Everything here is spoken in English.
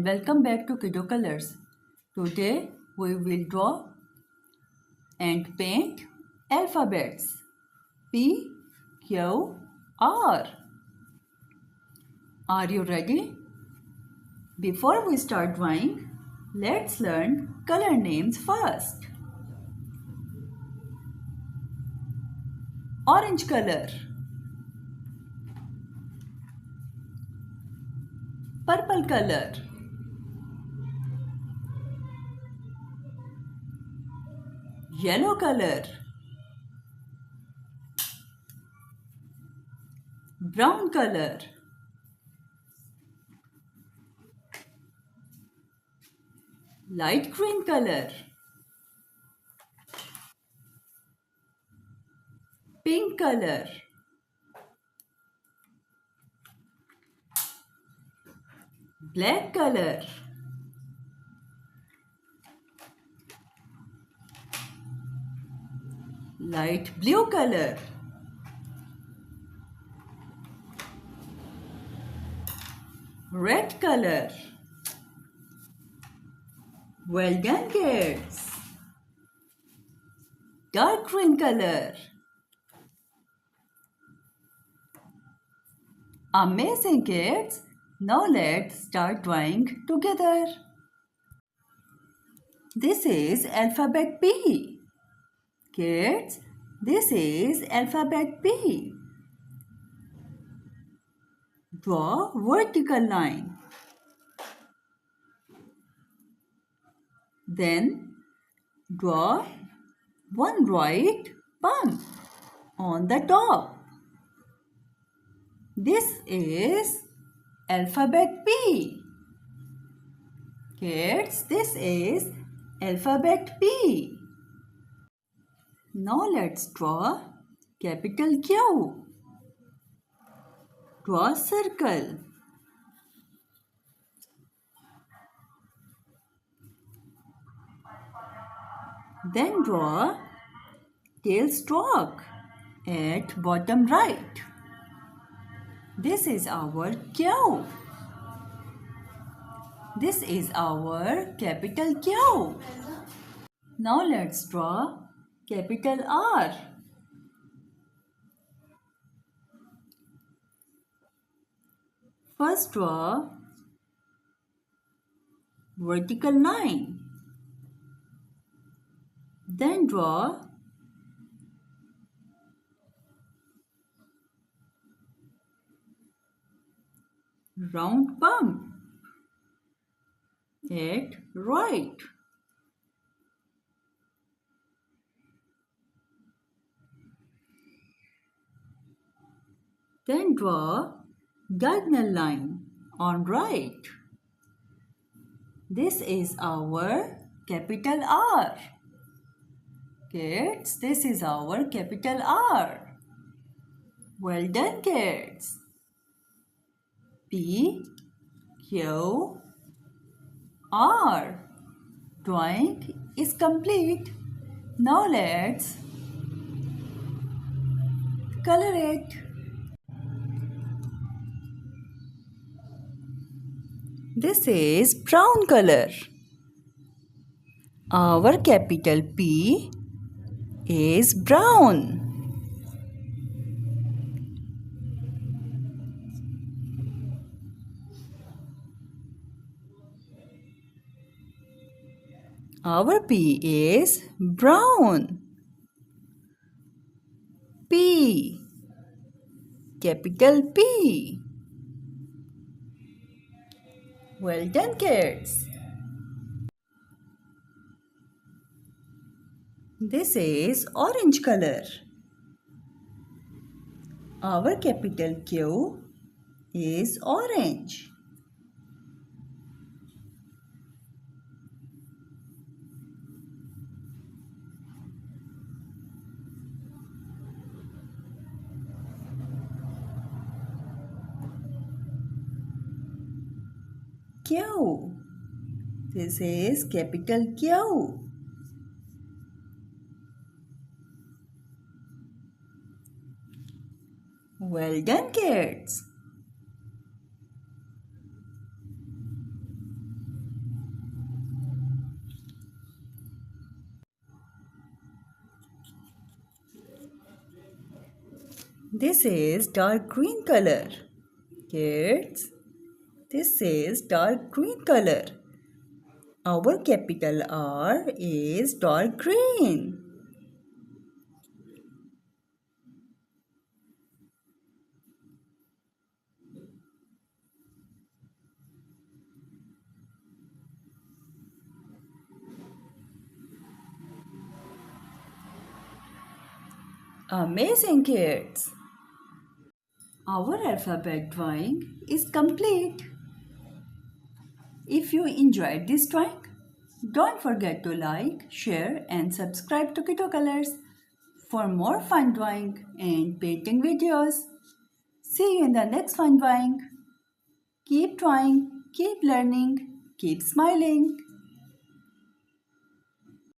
welcome back to Kiddo Colors. Today we will draw and paint alphabets P, Q, R. Are you ready? Before we start drawing, let's learn color names first. Orange color, purple color, yellow color, brown color, light green color, pink color, black color, light blue color, red color. Well done, kids. Dark green color. Amazing, kids. Now let's start drawing together. This is alphabet P. Kids, this is alphabet P. Draw vertical line. Then draw one right bump on the top. This is alphabet P. Kids, this is alphabet P. Now let's draw capital Q. Draw a circle. Then draw tail stroke at bottom right. This is our Q. This is our capital Q. Now let's draw capital R. First draw vertical line. Then draw round bump at right. Then draw diagonal line on right. This is our capital R. Kids, this is our capital R. Well done, kids. P, Q, R. Drawing is complete. Now let's color it. This is brown color. Our capital P is brown. Our P is brown. P, capital P. Well done, kids. This is orange color. Our capital Q is orange. Q. This is capital Q. Well done, kids. This is dark green color. Kids, this is dark green color. Our capital R is dark green. Amazing, kids! Our alphabet drawing is complete. If you enjoyed this drawing, don't forget to like, share and subscribe to Kiddo Colors for more fun drawing and painting videos. See you in the next fun drawing. Keep drawing, keep learning, keep smiling.